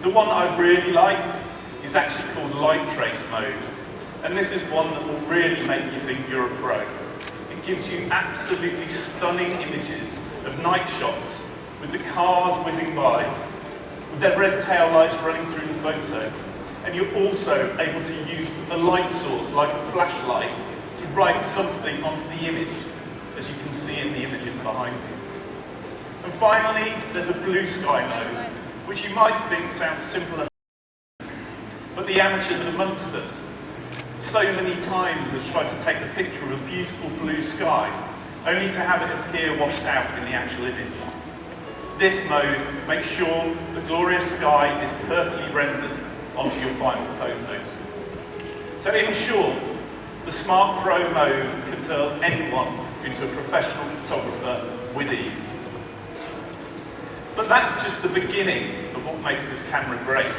The one I really like is actually called light trace mode, and this is one that will really make you think you're a pro. It gives you absolutely stunning images of night shots with the cars whizzing by, with their red tail lights running through the photo, and you're also able to use a light source like a flashlight to write something onto the image, as you can see in the images behind me. And finally, there's a blue sky mode, which you might think sounds simple enough, but the amateurs amongst us so many times have tried to take a picture of a beautiful blue sky, only to have it appear washed out in the actual image. This mode makes sure the glorious sky is perfectly rendered onto your final photos. So in short, the Smart Pro mode can turn anyone into a professional photographer with ease. But that's just the beginning of what makes this camera great.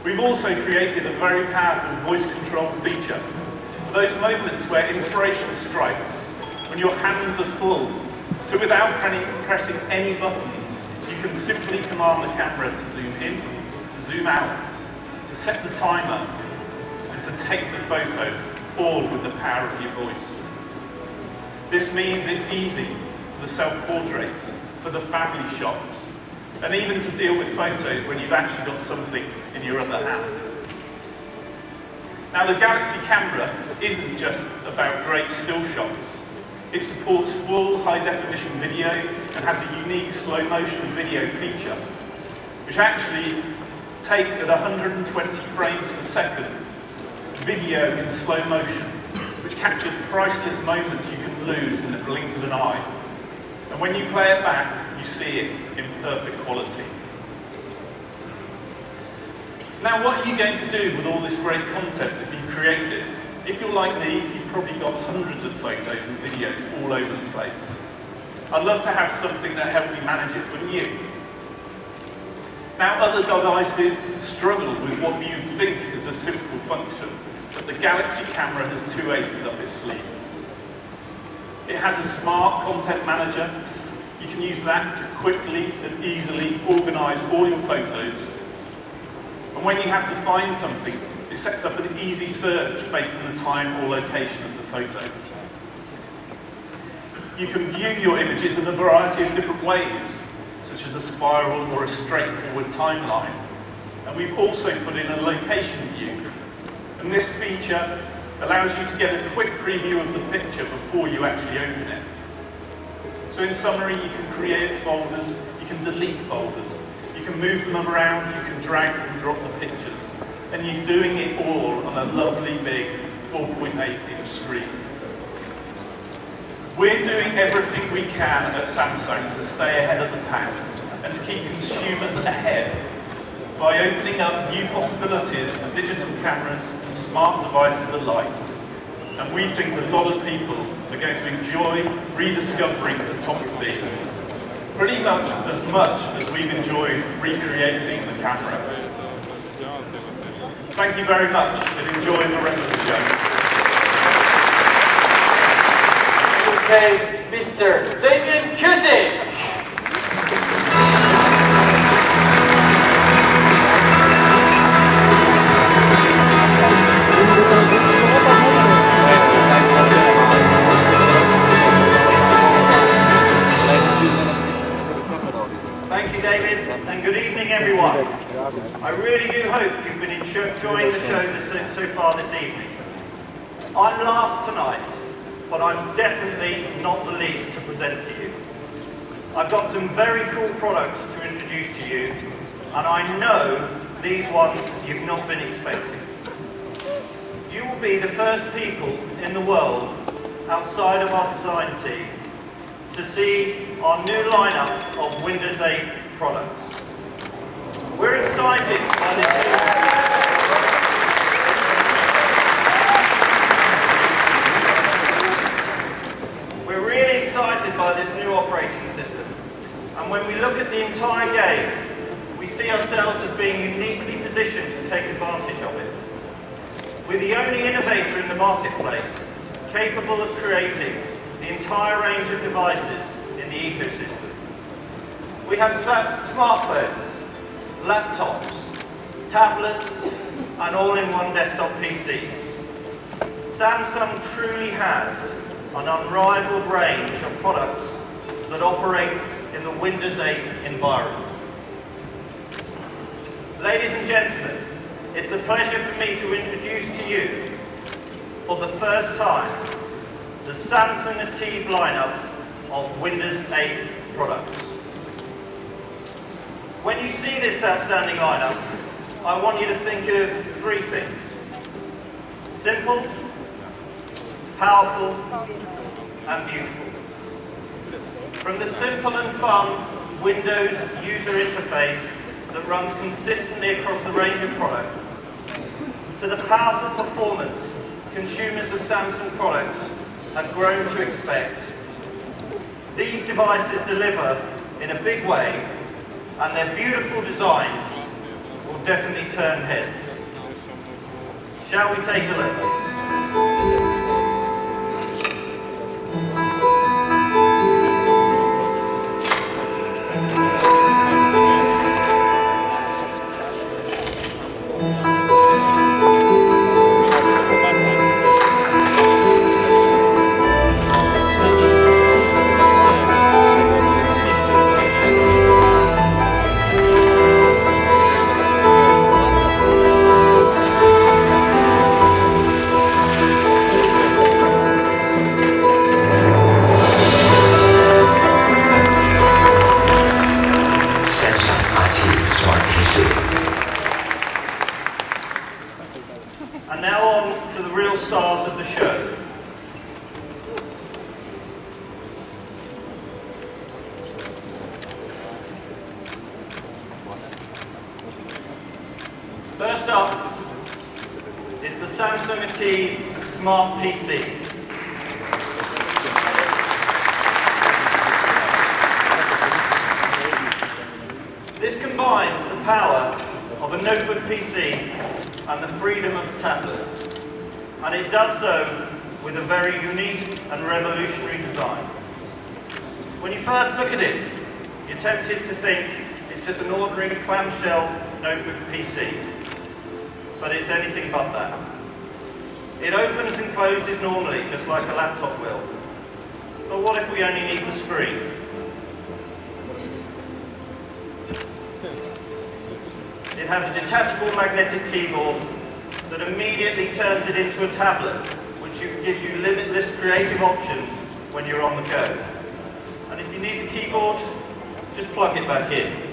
We've also created a very powerful voice control feature for those moments where inspiration strikes, when your hands are full, so without pressing any buttons, you can simply command the camera to zoom in, to zoom out, to set the timer, and to take the photo, all with the power of your voice. This means it's easy for the self-portraits, for the family shots, and even to deal with photos when you've actually got something in your other hand. Now the Galaxy camera isn't just about great still shots. It supports full high-definition video and has a unique slow-motion video feature, which actually takes at 120 frames per second video in slow motion, which captures priceless moments you can lose in the blink of an eye. And when you play it back, you see it in perfect quality. Now, what are you going to do with all this great content that you've created? If you're like me, you've probably got hundreds of photos and videos all over the place. I'd love to have something that helped me manage it, wouldn't you? Now, other devices struggle with what you think is a simple function, but the Galaxy camera has two aces up its sleeve. It has a smart content manager. You can use that to quickly and easily organize all your photos. And when you have to find something, it sets up an easy search based on the time or location of the photo. You can view your images in a variety of different ways, such as a spiral or a straightforward timeline. And we've also put in a location view. And this feature allows you to get a quick preview of the picture before you actually open it. So in summary, you can create folders, you can delete folders, you can move them around, you can drag and drop the pictures, and you're doing it all on a lovely big 4.8-inch screen. We're doing everything we can at Samsung to stay ahead of the pack and to keep consumers ahead by opening up new possibilities for digital cameras and smart devices alike. And we think a lot of people are going to enjoy rediscovering photography pretty much as we've enjoyed recreating the camera. Thank you very much and enjoy the rest of the show. Okay, Mr. Damien Cusick. Thank you, David, and good evening, everyone. I really do hope you've been enjoying the show so far this evening. I'm last tonight, but I'm definitely not the least to present to you. I've got some very cool products to introduce to you, and I know these ones you've not been expecting. You will be the first people in the world, outside of our design team, to see our new lineup of Windows 8 products. We're excited by this We're really excited by this new operating system. And when we look at the entire game, we see ourselves as being uniquely positioned to take advantage of it. We're the only innovator in the marketplace capable of creating the entire range of devices in the ecosystem. We have smartphones, laptops, tablets, and all-in-one desktop PCs. Samsung truly has an unrivaled range of products that operate in the Windows 8 environment. Ladies and gentlemen, it's a pleasure for me to introduce to you, for the first time, the Samsung Ativ lineup of Windows 8 products. When you see this outstanding lineup, I want you to think of three things: simple, powerful, and beautiful. From the simple and fun Windows user interface that runs consistently across the range of products, to the powerful performance consumers of Samsung products have grown to expect. These devices deliver in a big way, and their beautiful designs will definitely turn heads. Shall we take a look? And now on to the real stars of the show. First up is the Samsung Ativ Smart PC. This combines the power of a notebook PC and the freedom of a tablet, and it does so with a very unique and revolutionary design. When you first look at it, you're tempted to think it's just an ordinary clamshell notebook PC, but it's anything but that. It opens and closes normally, just like a laptop will. But what if we only need the screen? It has a detachable magnetic keyboard that immediately turns it into a tablet, which gives you limitless creative options when you're on the go. And if you need the keyboard, just plug it back in.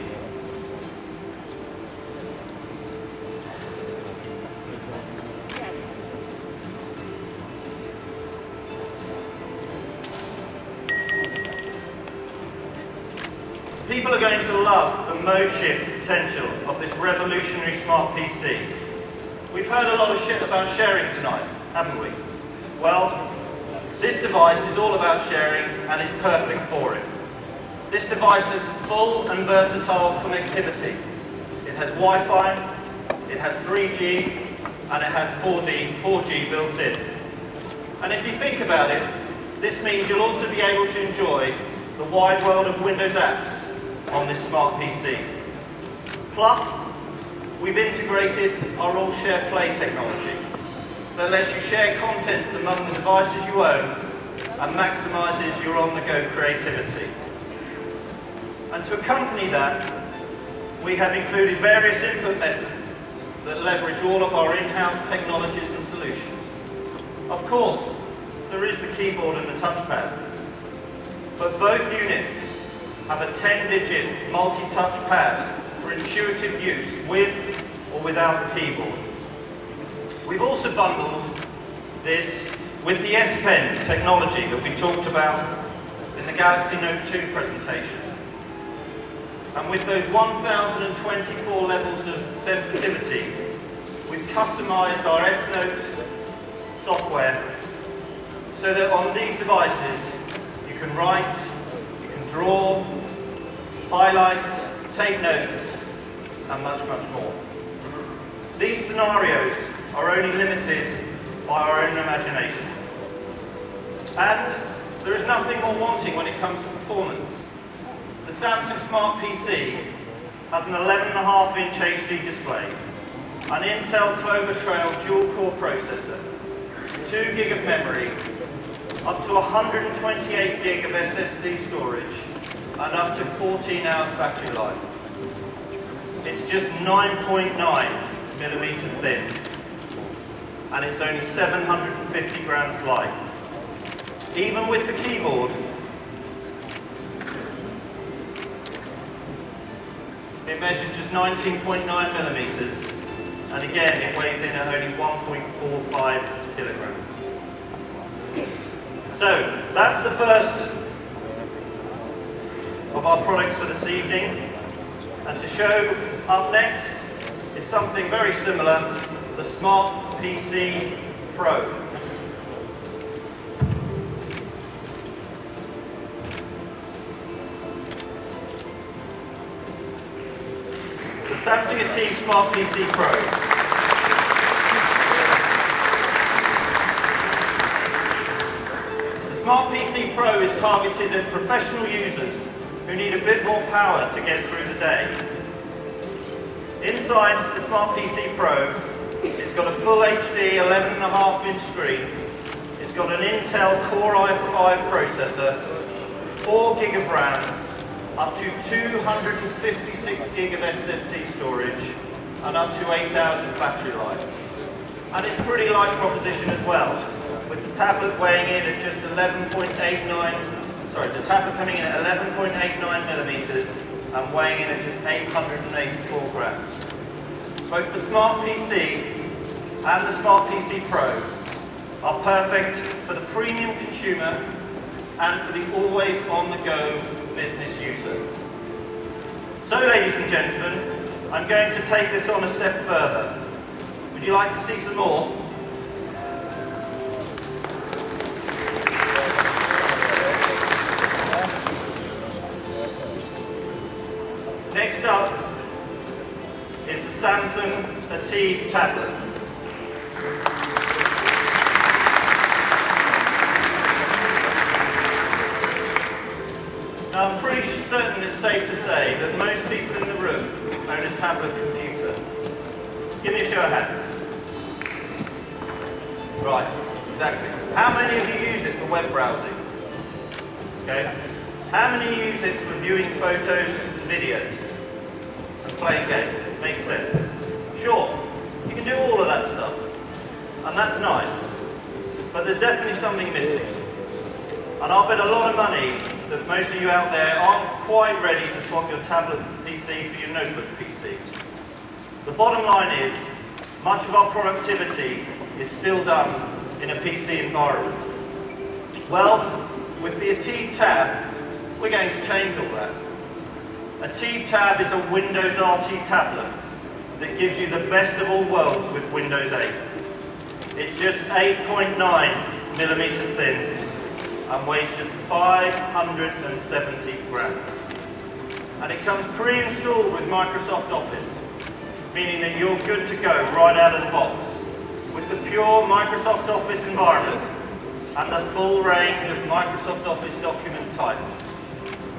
People are going to love the mode shift potential of this revolutionary smart PC. We've heard a lot of shit about sharing tonight, haven't we? Well, this device is all about sharing, and it's perfect for it. This device has full and versatile connectivity. It has Wi-Fi, it has 3G, and it has 4G built in. And if you think about it, this means you'll also be able to enjoy the wide world of Windows apps on this smart PC. Plus, we've integrated our All Share Play technology that lets you share contents among the devices you own and maximizes your on-the-go creativity. And to accompany that, we have included various input methods that leverage all of our in-house technologies and solutions. Of course, there is the keyboard and the touchpad, but both units have a 10-digit multi-touch pad for intuitive use with or without the keyboard. We've also bundled this with the S Pen technology that we talked about in the Galaxy Note 2 presentation. And with those 1,024 levels of sensitivity, we've customized our S Note software so that on these devices you can write, you can draw, highlight, take notes, and much, much more. These scenarios are only limited by our own imagination. And there is nothing more wanting when it comes to performance. The Samsung Smart PC has an 11.5-inch HD display, an Intel Clover Trail dual-core processor, 2 gig of memory, up to 128 gig of SSD storage, and up to 14 hours battery life. It's just 9.9 millimeters thin, and it's only 750 grams light. Even with the keyboard, it measures just 19.9 millimeters, and again, it weighs in at only 1.45 kilograms. So, that's the first of our products for this evening. And to show up next is something very similar, the Smart PC Pro. The Samsung Ativ Smart PC Pro. The Smart PC Pro is targeted at professional users who need a bit more power to get through the day. Inside the Smart PC Pro, it's got a full HD 11.5-inch screen. It's got an Intel Core i5 processor, 4 gig of RAM, up to 256 gig of SSD storage, and up to 8 hours of battery life. And it's pretty light proposition as well, with the tablet weighing in at just the tablet coming in at 11.89 millimeters and weighing in at just 884 grams. Both the Smart PC and the Smart PC Pro are perfect for the premium consumer and for the always on-the-go business user. So, ladies and gentlemen, I'm going to take this on a step further. Would you like to see some more? Next up is the Samsung Ativ tablet. Now, I'm pretty certain it's safe to say that most people in the room own a tablet computer. Give me a show of hands. Right, exactly. How many of you use it for web browsing? Okay. How many use it for viewing photos and videos? And playing games? Makes sense. Sure, you can do all of that stuff. And that's nice. But there's definitely something missing. And I'll bet a lot of money that most of you out there aren't quite ready to swap your tablet PC for your notebook PC. The bottom line is, much of our productivity is still done in a PC environment. Well, with the Ativ Tab, we're going to change all that. Ativ Tab is a Windows RT tablet that gives you the best of all worlds with Windows 8. It's just 8.9 millimeters thin, and weighs just 570 grams. And it comes pre-installed with Microsoft Office, meaning that you're good to go right out of the box with the pure Microsoft Office environment and the full range of Microsoft Office document types.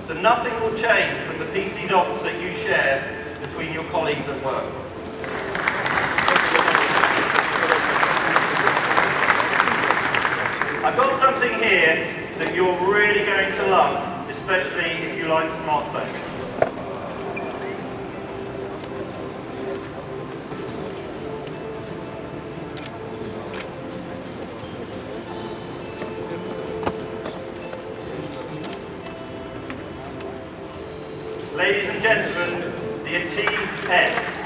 So nothing will change from the PC docs that you share between your colleagues at work. I've got something here that you're really going to love, especially if you like smartphones. Ladies and gentlemen, the Ativ S.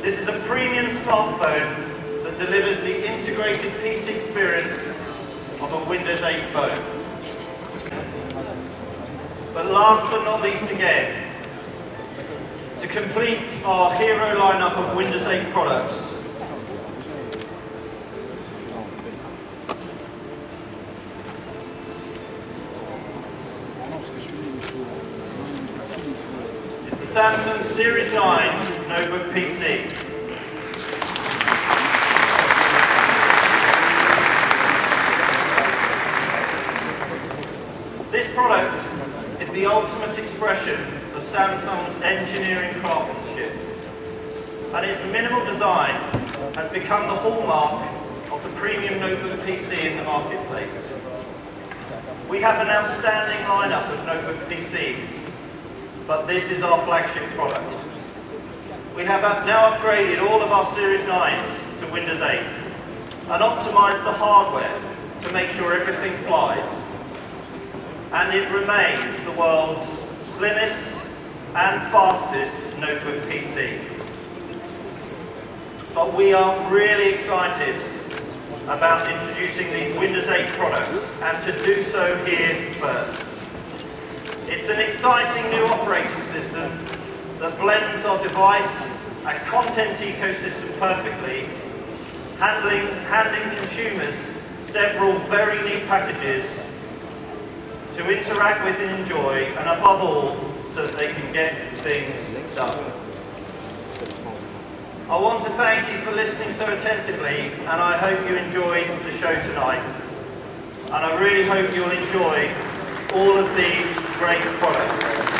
This is a premium smartphone that delivers the integrated PC experience of a Windows 8 phone. But last but not least again, to complete our hero lineup of Windows 8 products, is the Samsung Series 9 notebook PC. This product is the ultimate expression of Samsung's engineering craftsmanship, and its minimal design has become the hallmark of the premium notebook PC in the marketplace. We have an outstanding lineup of notebook PCs, but this is our flagship product. We have now upgraded all of our Series 9s to Windows 8 and optimized the hardware to make sure everything flies. And it remains the world's slimmest and fastest notebook PC. But we are really excited about introducing these Windows 8 products, and to do so here first. It's an exciting new operating system that blends our device and content ecosystem perfectly, handing consumers several very neat packages to interact with and enjoy, and above all, so that they can get things done. I want to thank you for listening so attentively, and I hope you enjoyed the show tonight. And I really hope you'll enjoy all of these great products.